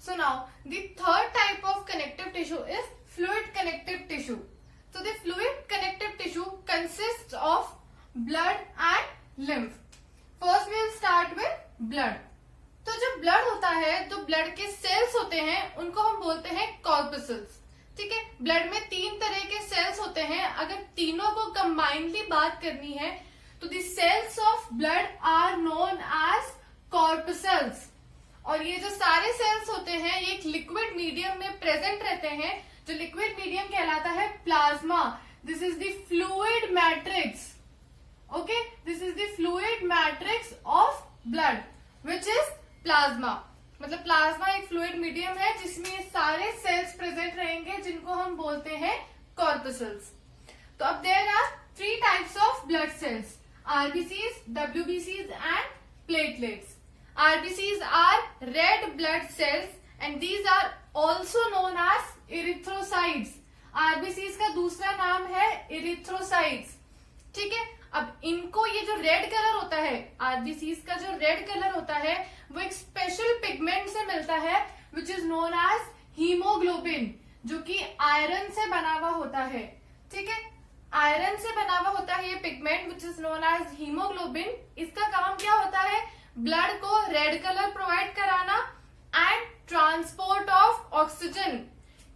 So now the third type of connective tissue is fluid connective tissue. So the fluid connective tissue consists of blood and lymph. First we will start with blood. तो जो blood होता है, जो blood के cells होते हैं, उनको हम बोलते हैं कॉर्पसल्स. ठीक है. ब्लड में 3 तरह के सेल्स होते हैं. अगर तीनों को कंबाइनली बात करनी है तो the cells of blood are known as corpuscles. और ये जो सारे सेल्स होते हैं ये एक लिक्विड मीडियम में प्रेजेंट रहते हैं. जो लिक्विड मीडियम कहलाता है plasma. This is the fluid matrix. Okay, this is the fluid matrix of blood which is plasma. मतलब प्लाज्मा एक फ्लूइड मीडियम है जिसमें ये सारे सेल्स प्रेजेंट रहेंगे जिनको हम बोलते हैं कॉर्पसल्स. तो अब there are 3 types of blood cells, RBCs, डब्ल्यूबीसीज and platelets. RBCs are red blood cells and these are also known as erythrocytes. RBCs का दूसरा नाम है erythrocytes. ठीक है. अब इनको ये जो रेड कलर होता है, RBCs का जो रेड कलर होता है वो एक स्पेशल पिगमेंट से मिलता है which is known as haemoglobin, जो कि आयरन से बना हुआ होता है. ठीक है. आयरन से बना हुआ होता है ये pigment which is known as haemoglobin. इसका काम क्या होता है? ब्लड को रेड कलर प्रोवाइड कराना and transport of oxygen.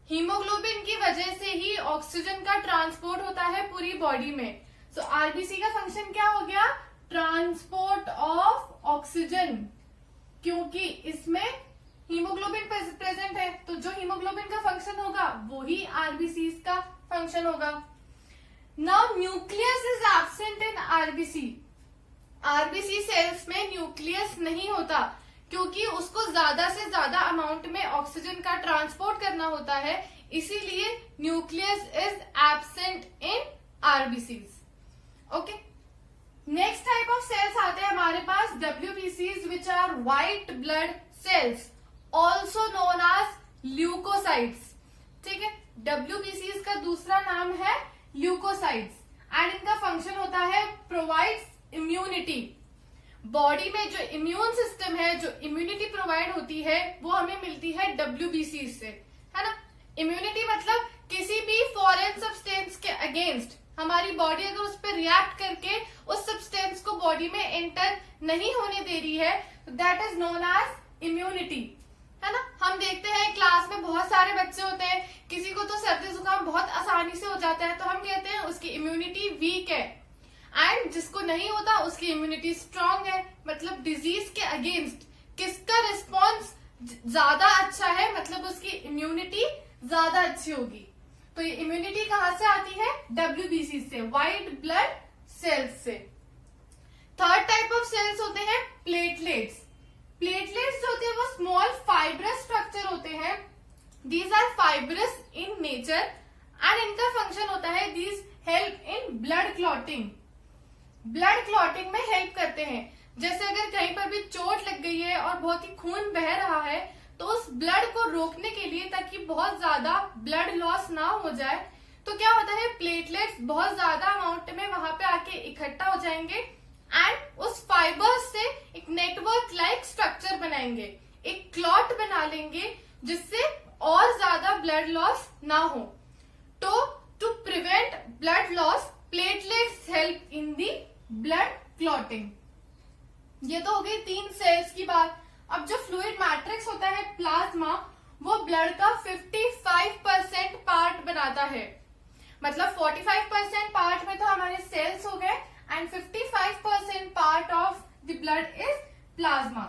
Haemoglobin की वजह से ही ऑक्सीजन का ट्रांसपोर्ट होता है पूरी बॉडी में. सो आरबीसी का फंक्शन क्या हो गया? Transport of oxygen. क्योंकि इसमें हीमोग्लोबिन प्रेजेंट है तो जो हीमोग्लोबिन का फंक्शन होगा वो ही आरबीसी का फंक्शन होगा. Now nucleus is absent in RBC. RBC cells में न्यूक्लियस नहीं होता क्योंकि उसको ज्यादा से ज्यादा अमाउंट में ऑक्सीजन का ट्रांसपोर्ट करना होता है. इसीलिए nucleus is absent in RBCs. Okay. Next type of cells आते हैं हमारे पास डब्ल्यूबीसीज which are white blood cells also known as leukocytes. ठीक है. डब्ल्यूबीसीज का दूसरा नाम है ल्यूकोसाइट्स एंड इनका फंक्शन होता है प्रोवाइड्स इम्यूनिटी. बॉडी में जो इम्यून सिस्टम है, जो इम्यूनिटी प्रोवाइड होती है वो हमें मिलती है डब्ल्यूबीसी से, है ना. इम्यूनिटी मतलब किसी भी फॉरेन सब्सटेंस के अगेंस्ट हमारी बॉडी अगर उस पर रिएक्ट करके उस सब्सटेंस को बॉडी में एंटर नहीं होने दे रही है तो that is known as immunity, है ना. हम देखते हैं क्लास में बहुत सारे बच्चे होते हैं, किसी को तो सर्दी जुकाम बहुत आसानी से हो जाता है तो हम कहते हैं उसकी इम्यूनिटी वीक है. एंड जिसको नहीं होता उसकी इम्यूनिटी स्ट्रांग है. मतलब डिजीज के अगेंस्ट किसका रिस्पॉन्स ज्यादा अच्छा है, मतलब उसकी इम्यूनिटी ज्यादा अच्छी होगी. तो ये इम्यूनिटी कहां से आती है? डब्ल्यूबीसी से, व्हाइट ब्लड सेल्स से. थर्ड टाइप ऑफ सेल्स होते हैं प्लेटलेट्स. प्लेटलेट्स जो होते हैं वो स्मॉल फाइब्रस स्ट्रक्चर होते हैं. These are fibrous in nature and इनका फंक्शन होता है these help in blood clotting. Blood clotting में हेल्प करते हैं. जैसे अगर कहीं पर भी चोट लग गई है और बहुत ही खून बह रहा है तो उस ब्लड को रोकने के लिए, ताकि बहुत ज्यादा ब्लड लॉस ना हो जाए, तो क्या होता है प्लेटलेट्स बहुत ज्यादा अमाउंट में वहां पे आके इकट्ठा हो जाएंगे एंड उस फाइबर्स से एक नेटवर्क लाइक स्ट्रक्चर बनाएंगे, एक क्लॉट बना लेंगे जिससे और ज्यादा ब्लड लॉस ना हो. तो to prevent blood loss platelets help in the blood clotting. ये तो हो गई 3 सेल्स की बात. अब जो फ्लूइड मैट्रिक्स होता है प्लाज्मा, वो ब्लड का 55% पार्ट बनाता है. मतलब 45% पार्ट में तो हमारे सेल्स हो गए and 55% part of the blood is plasma.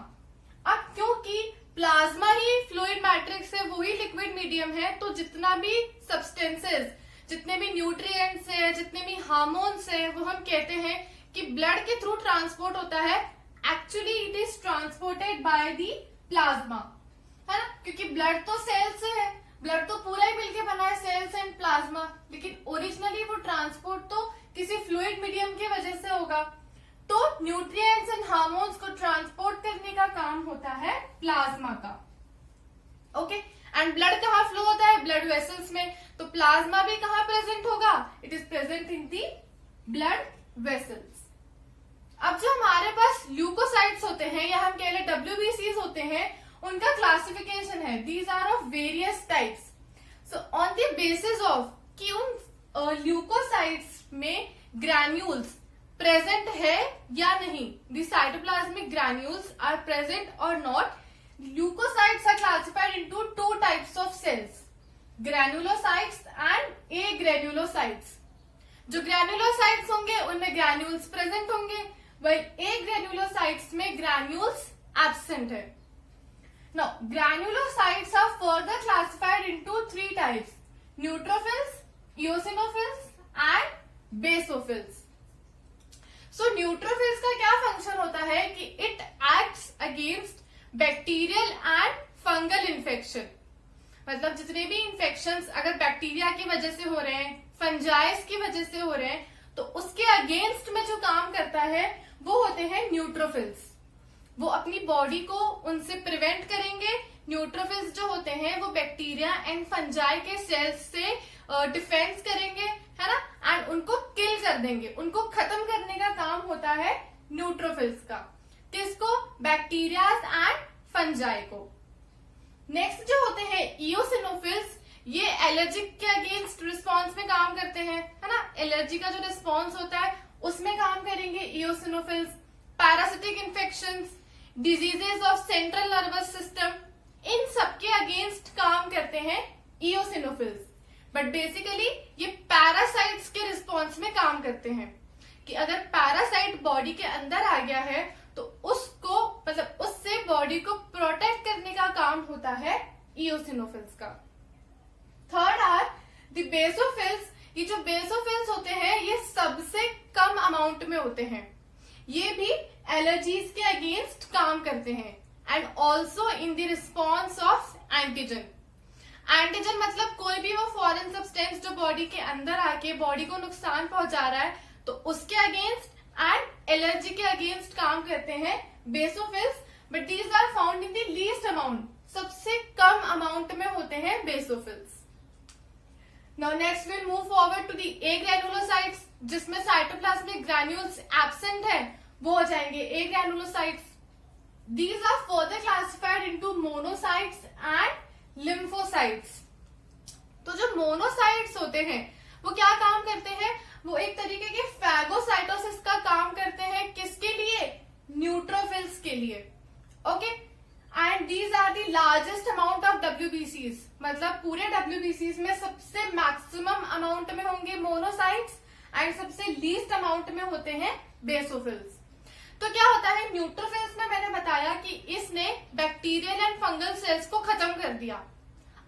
अब क्योंकि प्लाज्मा ही फ्लूइड मैट्रिक्स है, वही लिक्विड मीडियम है, तो जितना भी सब्सटेंसेस, जितने भी न्यूट्रिएंट्स है, जितने भी हार्मोन्स है, वो हम कहते हैं कि ब्लड के थ्रू ट्रांसपोर्ट होता है. Actually it is transported by the plasma, है ना. क्योंकि ब्लड तो सेल से है, ब्लड तो पूरा ही मिलके बना है सेल्स एंड प्लाज्मा, लेकिन ओरिजिनली वो ट्रांसपोर्ट तो किसी फ्लूइड मीडियम की वजह से होगा. तो न्यूट्रिएंट्स एंड हार्मोन्स को ट्रांसपोर्ट करने का काम होता है प्लाज्मा का. ओके. एंड ब्लड कहाँ फ्लो होता है? ब्लड वेसल्स में. तो प्लाज्मा भी कहाँ प्रेजेंट होगा? It is present in the blood vessels. अब जो हमारे पास ल्यूकोसाइट्स होते हैं या हम कह लें डब्ल्यूबीसीज होते हैं, उनका क्लासिफिकेशन है, these are of various types. So on the basis of कि उन ल्यूकोसाइट्स में ग्रैन्यूल्स प्रेजेंट है या नहीं, the cytoplasmic granules are present और not, leukocytes are classified into two types of cells, granulocytes and agranulocytes. जो granulocytes होंगे उनमें granules present होंगे, while agranulocytes में granules absent है. Now granulocytes are further classified into three types, neutrophils, eosinophils and basophils. So neutrophils का क्या function होता है कि it acts against bacterial and fungal infection. मतलब जितने भी इन्फेक्शंस अगर बैक्टीरिया की वजह से हो रहे हैं, फंजाइस की वजह से हो रहे हैं, तो उसके अगेंस्ट में जो काम करता है वो होते हैं न्यूट्रोफिल्स. वो अपनी बॉडी को उनसे प्रिवेंट करेंगे. न्यूट्रोफिल्स जो होते हैं वो बैक्टीरिया एंड फंजाई के सेल्स से डिफेंस करेंगे, है ना, एंड उनको किल कर देंगे. उनको खत्म करने का काम होता है न्यूट्रोफिल्स का. किसको? बैक्टीरिया एंड फंजाई को. नेक्स्ट जो होते हैं इयोसिनोफिल्स, ये एलर्जिक के अगेंस्ट रिस्पॉन्स में काम करते हैं, है ना. एलर्जी का जो रिस्पॉन्स होता है उसमें काम करेंगे eosinophils. Parasitic infections, diseases of central nervous system, इन सबके अगेंस्ट काम करते हैं इयोसिनोफिल्स. बट बेसिकली ये पैरासाइट्स के रिस्पॉन्स में काम करते हैं कि अगर पैरासाइट बॉडी के अंदर आ गया है तो उसको मतलब उससे बॉडी को प्रोटेक्ट करने का काम होता है इयोसिनोफिल्स का. Third are the basophils. ये जो बेसोफिल्स होते हैं ये सबसे कम अमाउंट में होते हैं. ये भी एलर्जीज के अगेंस्ट काम करते हैं and also in the response of antigen. Antigen मतलब कोई भी वो फॉरेन सब्सटेंस जो बॉडी के अंदर आके बॉडी को नुकसान पहुंचा रहा है, तो उसके अगेंस्ट एंड एलर्जी के अगेंस्ट काम करते हैं basophils. But these are found in the least amount. सबसे कम अमाउंट में होते हैं basophils. Now next will move forward to the agranulocytes, जिसमें साइटोप्लाज्मिक ग्रैन्यूल्स एब्सेंट है, वो हो जाएंगे agranulocytes. These are further classified into monocytes and lymphocytes. तो जो मोनोसाइट्स होते हैं वो क्या काम करते हैं? वो एक तरीके के फैगोसाइटोसिस का काम करते हैं. किसके लिए? न्यूट्रोफिल्स के लिए. Okay, and these are the largest amount of डब्ल्यूबीसीज. मतलब पूरे डब्ल्यूबीसीज में सबसे मैक्सिमम अमाउंट में होंगे मोनोसाइट्स एंड सबसे लीस्ट अमाउंट में होते हैं बेसोफिल्स. तो क्या होता है न्यूट्रोफिल्स में, मैंने बताया कि इसने बैक्टीरियल एंड फंगल सेल्स को खत्म कर दिया.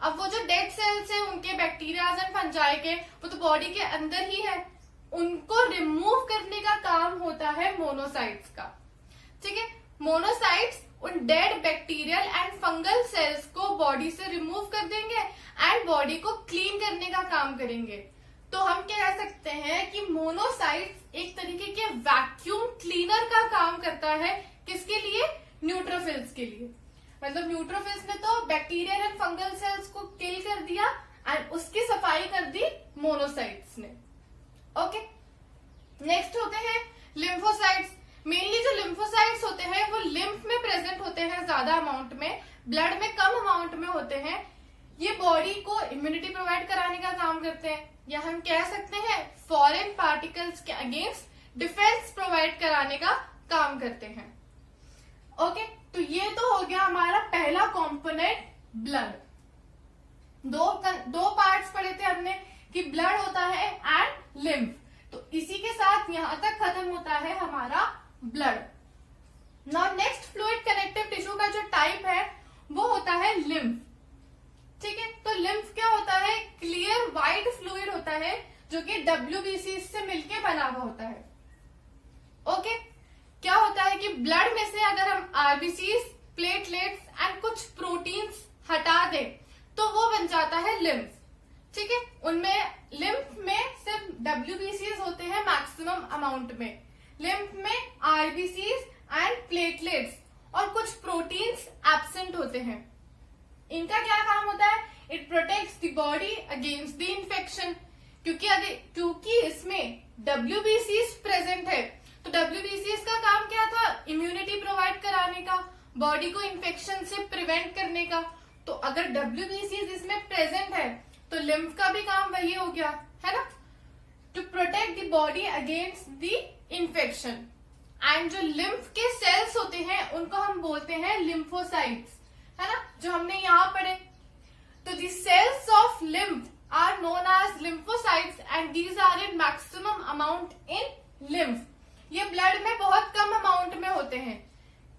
अब वो जो डेड सेल्स है उनके बैक्टीरिया एंड फंजाई के, वो तो बॉडी के अंदर ही है, उनको रिमूव करने का काम होता है मोनोसाइट्स का. ठीक है, मोनोसाइट्स उन dead bacterial and fungal sales को बॉडी से रिमूव कर देंगे एंड बॉडी को क्लीन करने का काम करेंगे. तो हम कह सकते हैं कि मोनोसाइट्स एक तरीके के वैक्यूम क्लीनर का काम करता है. किसके लिए? न्यूट्रोफिल्स के लिए. मतलब न्यूट्रोफिल्स ने तो बैक्टीरियल एंड फंगल सेल्स को किल कर दिया एंड उसकी सफाई कर दी मोनोसाइट्स ने. ओके, नेक्स्ट होते हैं लिम्फोसाइट्स. मेनली जो लिम्फोसाइट्स होते हैं वो लिम्फ में प्रेजेंट होते हैं ज्यादा अमाउंट में, ब्लड में कम अमाउंट में होते हैं. ये बॉडी को इम्यूनिटी प्रोवाइड कराने का काम करते हैं, या हम कह सकते हैं फॉरेन पार्टिकल्स के अगेंस्ट डिफेंस प्रोवाइड कराने का काम करते हैं. ओके, तो ये तो हो गया हमारा पहला कंपोनेंट ब्लड. दो पार्ट्स पढ़े थे हमने कि ब्लड होता है एंड लिम्फ. तो इसी के साथ यहां तक खत्म होता है हमारा blood. Now next fluid connective tissue का जो टाइप है वो होता है लिम्फ. ठीक है, तो लिम्फ क्या होता है? क्लियर व्हाइट फ्लूइड होता है जो कि डब्ल्यूबीसी से मिलके बना हुआ होता है. ओके, क्या होता है कि ब्लड में से अगर हम आरबीसीज, प्लेटलेट्स एंड कुछ प्रोटीन्स हटा दें तो वो बन जाता है लिम्फ. ठीक है, उनमें लिम्फ में सिर्फ डब्ल्यूबीसीज होते हैं मैक्सिमम अमाउंट में. लिम्फ में आरबीसीज एंड प्लेटलेट्स और कुछ प्रोटीन्स एब्सेंट होते हैं. इनका क्या काम होता है? It protects the body against the infection. क्योंकि इसमें डब्ल्यूबीसीज प्रेजेंट है, तो डब्ल्यूबीसीज का काम क्या था? इम्यूनिटी प्रोवाइड कराने का, बॉडी को इन्फेक्शन से प्रिवेंट प्रिवेंट करने का। तो अगर WBCs इसमें प्रेजेंट है तो लिम्फ का भी काम वही हो गया, है ना, to protect the body against the infection. And जो लिम्फ के सेल्स होते हैं उनको हम बोलते हैं लिम्फोसाइट्स, है ना, जो हमने यहाँ पढ़े। तो the cells of lymph are known as lymphocytes and these are in maximum amount in lymph. ये ब्लड में बहुत कम अमाउंट में होते हैं।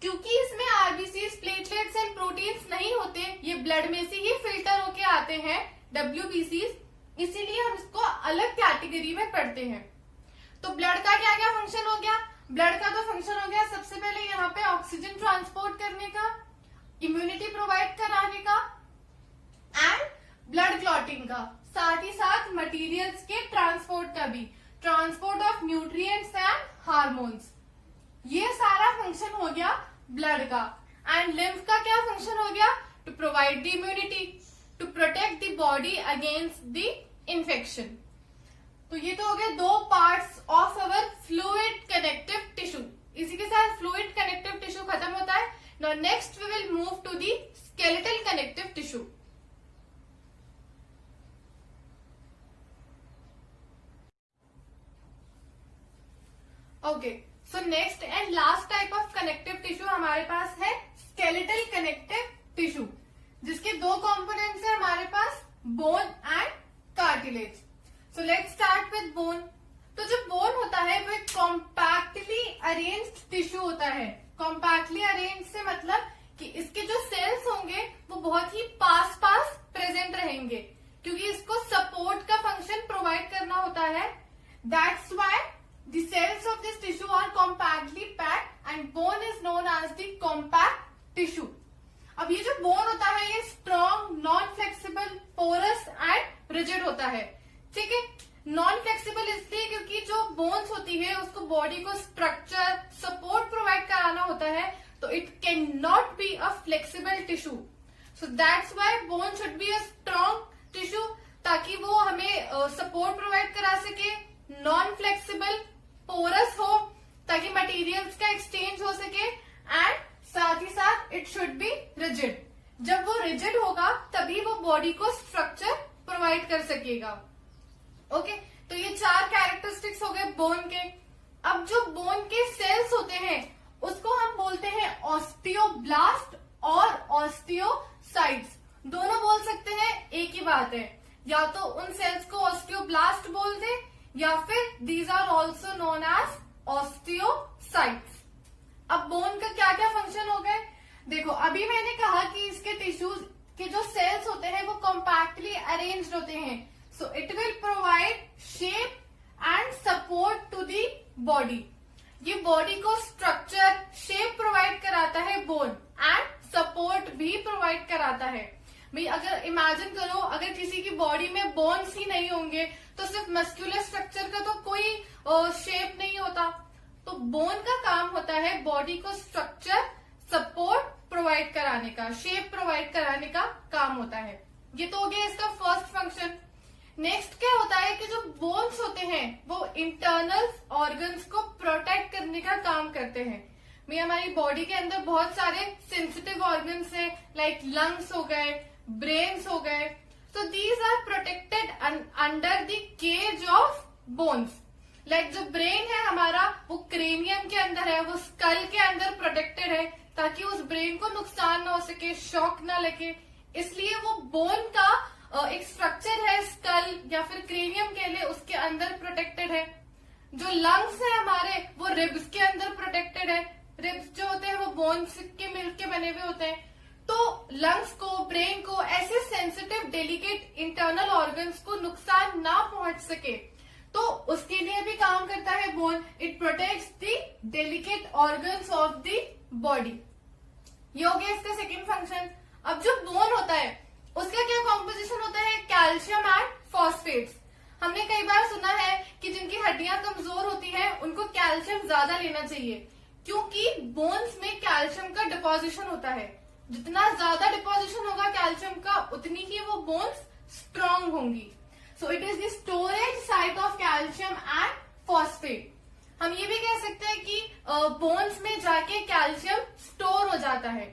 क्योंकि इसमें आरबीसीज, प्लेटलेट्स एंड प्रोटीन्स नहीं होते, ये ब्लड में से ही फिल्टर होके आते हैं WBCs, इसीलिए हम इसको अलग कैटेगरी में पढ़ते हैं। तो ब्लड का क्या क्या फंक्शन हो गया? ब्लड का तो फंक्शन हो गया सबसे पहले यहाँ पे ऑक्सीजन ट्रांसपोर्ट करने का, इम्यूनिटी प्रोवाइड कराने का एंड ब्लड क्लॉटिंग का, साथ ही साथ मटेरियल्स के ट्रांसपोर्ट का भी, transport of nutrients and hormones. ये सारा फंक्शन हो गया ब्लड का। एंड लिम्फ का क्या फंक्शन हो गया? To provide the immunity, to protect the body against the infection. तो ये तो हो गए दो parts of our fluid connective tissue. इसी के साथ फ्लूइड कनेक्टिव टिश्यू खत्म होता है। Now next we will move to the skeletal connective tissue. Okay, so next and last type of connective tissue हमारे पास है स्केलेटल कनेक्टिव टिश्यू, जिसके दो कंपोनेंट्स है हमारे पास, bone and cartilage. So let's start with bone. तो जो बोन होता है वो एक कॉम्पैक्टली अरेन्ज्ड टिश्यू होता है। कॉम्पैक्टली अरेन्ज से मतलब कि इसके जो सेल्स होंगे वो बहुत ही पास पास प्रेजेंट रहेंगे, क्योंकि इसको सपोर्ट का फंक्शन प्रोवाइड करना होता है। That's why the cells of this tissue are compactly packed and bone is known as the compact tissue. अब ये जो बोन होता है ये strong, non flexible, porous and rigid होता है। ठीक है, नॉन फ्लेक्सिबल इसलिए क्योंकि जो बोन्स होती है उसको बॉडी को स्ट्रक्चर, सपोर्ट प्रोवाइड कराना होता है, तो it can not be a flexible tissue. So that's why bone should be a strong tissue, ताकि वो हमें सपोर्ट प्रोवाइड करा सके, नॉन फ्लेक्सिबल, पोरस हो, ताकि मटेरियल्स का एक्सचेंज हो सके, एंड साथ ही साथ इट शुड बी रिजिड। जब वो रिजिड होगा तभी वो बॉडी को स्ट्रक्चर प्रोवाइड कर सकेगा। ओके, तो ये चार कैरेक्टरिस्टिक्स हो गए बोन के। अब जो बोन के सेल्स होते हैं उसको हम बोलते हैं ऑस्टियोब्लास्ट और ऑस्टियोसाइट्स। दोनों बोल सकते हैं, एक ही बात है। या तो उन सेल्स को ऑस्टियोब्लास्ट बोल दे या फिर these are also known as osteocytes. अब बोन का क्या क्या फंक्शन हो गए? देखो, अभी मैंने कहा कि इसके टिश्यूज के जो सेल्स होते हैं वो कॉम्पैक्टली अरेन्ज्ड होते हैं, so it will provide shape and support to the body. ये बॉडी को स्ट्रक्चर, शेप प्रोवाइड कराता है बोन, एंड सपोर्ट भी प्रोवाइड कराता है। भाई अगर इमेजिन करो, अगर किसी की बॉडी में बोन्स ही नहीं होंगे तो सिर्फ मस्कुलर स्ट्रक्चर का तो कोई शेप नहीं होता। तो बोन का काम होता है बॉडी को स्ट्रक्चर, सपोर्ट प्रोवाइड कराने का, शेप प्रोवाइड कराने का काम होता है। ये तो हो गया इसका फर्स्ट फंक्शन। नेक्स्ट क्या होता है कि जो बोन्स होते हैं वो इंटरनल ऑर्गन्स को प्रोटेक्ट करने का काम करते हैं। भाई हमारी बॉडी के अंदर बहुत सारे सेंसिटिव ऑर्गन्स हैं, लाइक लंग्स हो गए, ब्रेन्स हो गए। So these are protected under the cage of bones. Like जो ब्रेन है हमारा वो क्रेनियम के अंदर है, वो स्कल के अंदर प्रोटेक्टेड है, ताकि उस ब्रेन को नुकसान ना हो सके, शॉक ना लगे। इसलिए वो बोन का एक स्ट्रक्चर है स्कल या फिर क्रेनियम के लिए, उसके अंदर प्रोटेक्टेड है। जो लंग्स है हमारे वो रिब्स के अंदर प्रोटेक्टेड है। रिब्स जो होते हैं वो बोन्स के मिलकर बने हुए होते हैं। तो लंग्स को, ब्रेन को, ऐसे सेंसिटिव डेलिकेट इंटरनल ऑर्गन्स को नुकसान ना पहुंच सके, तो उसके लिए भी काम करता है bone. It protects the delicate organs of the body. ये हो गया इसका सेकेंड फंक्शन। अब जो बोन होता है उसका क्या कॉम्पोजिशन होता है? Calcium and phosphates. हमने कई बार सुना है कि जिनकी हड्डियां कमजोर होती है उनको कैल्शियम ज्यादा लेना चाहिए, क्योंकि बोन्स में कैल्शियम का डिपोजिशन होता है। जितना ज्यादा डिपोजिशन होगा कैल्शियम का उतनी ही वो बोन्स स्ट्रॉन्ग होंगी। सो it is the storage site of calcium and phosphate. हम ये भी कह सकते हैं कि बोन्स में जाके कैल्शियम स्टोर हो जाता है।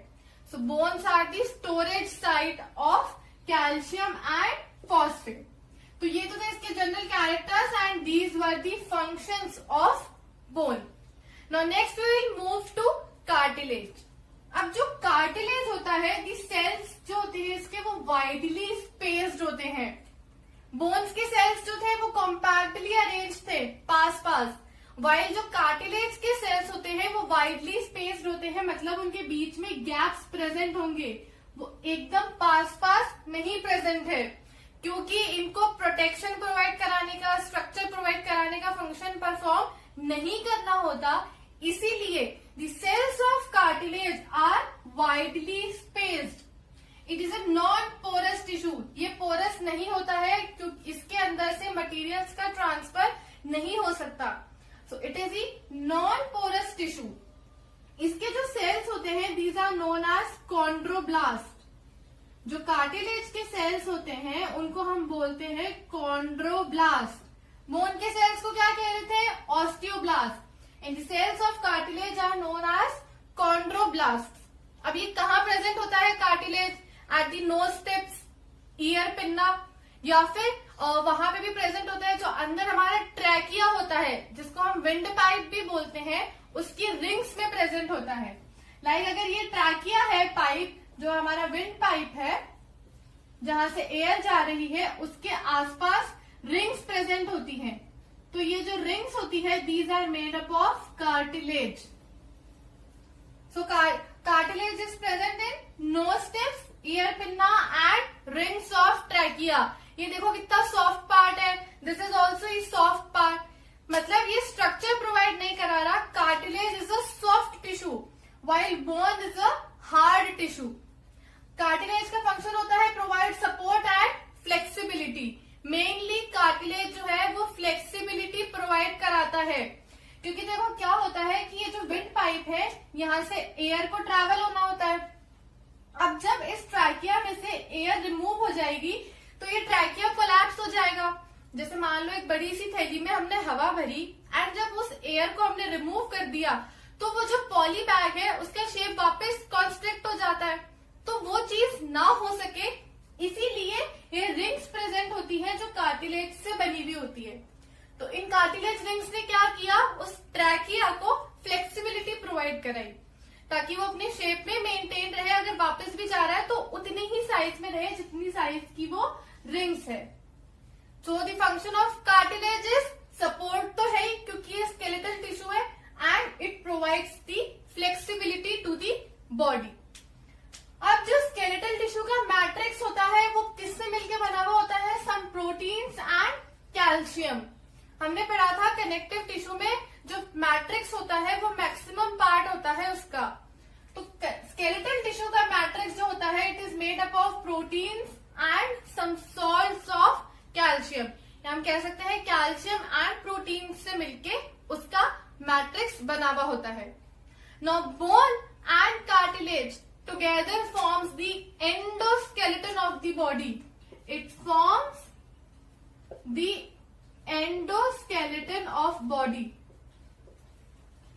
So bones are the storage site of calcium and phosphate. तो ये तो थे इसके general characters and these were the functions of bone. Now next we will move to cartilage. अब जो कार्टिलेज होता है, दी सेल्स जो होते हैं इसके वो वाइडली स्पेस्ड होते हैं. बोन्स के सेल्स जो थे वो कॉम्पैक्टली अरेंज थे पास पास, वाइल जो कार्टिलेज के सेल्स होते हैं वो वाइडली स्पेस्ड होते हैं, मतलब उनके बीच में गैप्स प्रेजेंट होंगे, वो एकदम पास पास नहीं प्रेजेंट है, क्योंकि इनको प्रोटेक्शन प्रोवाइड कराने का, स्ट्रक्चर प्रोवाइड कराने का फंक्शन परफॉर्म नहीं करना होता. इसीलिए the cells of cartilage are widely spaced. It is a non porous tissue. ये पोरस नहीं होता है क्योंकि इसके अंदर से मटेरियल्स का ट्रांसफर नहीं हो सकता. So it is a non porous tissue. इसके जो सेल्स होते हैं these are known as chondroblast. जो कार्टिलेज के सेल्स होते हैं उनको हम बोलते हैं कॉन्ड्रोब्लास्ट. बोन के सेल्स को क्या कह रहे थे? Osteoblast. And the cells of cartilage are known as chondroblast. अब ये कहाँ प्रेजेंट होता है cartilage? At the nose tips, ear pinna, या फिर वहां पे भी प्रेजेंट होता है जो अंदर हमारा ट्रैकिया होता है, जिसको हम विंड पाइप भी बोलते हैं, उसकी रिंग्स में प्रेजेंट होता है. लाइक अगर ये ट्रैकिया है पाइप, जो हमारा विंड पाइप है जहां से एयर जा रही है, उसके आसपास रिंग्स प्रेजेंट होती हैं. तो ये जो रिंग्स होती है these are made up of cartilage. So cartilage is present in nose tips, ear pinna and rings of trachea. ये देखो कितना सॉफ्ट पार्ट है. This is also a soft part. मतलब ये स्ट्रक्चर प्रोवाइड नहीं करा रहा. Cartilage is a soft tissue while bone is a hard tissue. Cartilage का फंक्शन होता है provide support and flexibility. Mainly cartilage जो है वो फ्लेक्सिबिलिटी प्रोवाइड कराता है, क्योंकि देखो क्या होता है कि ये जो विंड पाइप है यहाँ से एयर को ट्रैवल होना होता है. अब जब इस ट्रैकिया में से एयर रिमूव हो जाएगी तो ये ट्रैकिया कोलैप्स हो जाएगा. जैसे मान लो एक बड़ी सी थैली में हमने हवा भरी एंड जब उस एयर को हमने रिमूव कर दिया तो वो जो पॉली बैग है उसका शेप वापस कॉन्स्ट्रिक्ट हो जाता है. तो वो चीज ना हो सके इसीलिए ये रिंग्स प्रेजेंट होती हैं जो कार्टिलेज से बनी हुई होती है. तो इन कार्टिलेज रिंग्स ने क्या किया? उस ट्रैकिया को फ्लेक्सिबिलिटी प्रोवाइड कराई ताकि वो अपने शेप में मेंटेन रहे. अगर वापस भी जा रहा है तो उतनी ही साइज में रहे जितनी साइज की वो रिंग्स है. So the function of cartilage is support तो है ही, क्योंकि ये स्केलेटल टिश्यू है, and it provides the flexibility to the body. अब जो स्केलेटल टिश्यू का मैट्रिक्स होता है वो किससे मिलकर बना हुआ होता है? Some proteins and calcium. हमने पढ़ा था कनेक्टिव टिश्यू में जो मैट्रिक्स होता है वो मैक्सिमम पार्ट होता है उसका. तो स्केलेटल टिश्यू का मैट्रिक्स जो होता है it is made up of proteins and some salts of calcium. हम कह सकते हैं कैल्शियम एंड प्रोटीन से मिलके उसका मैट्रिक्स बना हुआ होता है. Now bone and cartilage together forms the endoskeleton of the body. It forms the endoskeleton of body.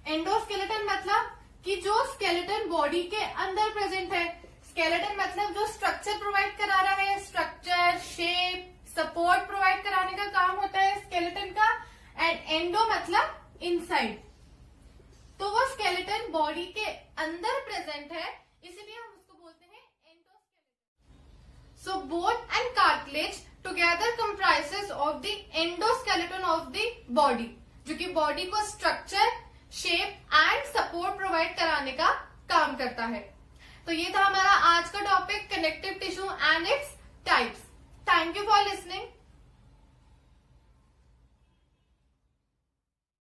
Endoskeleton मतलब कि जो स्केलेटन बॉडी के अंदर प्रेजेंट है. स्केलेटन मतलब जो स्ट्रक्चर प्रोवाइड करा रहा है, स्ट्रक्चर, शेप, सपोर्ट प्रोवाइड कराने का काम होता है स्केलेटन का. एंड एंडो मतलब इनसाइड. तो वो स्केलेटन बॉडी के अंदर प्रेजेंट है, इसलिए हम उसको बोलते हैं endoskeleton. So bone and cartilage together comprises of the endoskeleton of the body, जो कि बॉडी को structure, shape and support provide कराने का काम करता है. तो ये था हमारा आज का topic connective tissue and its types. Thank you for listening.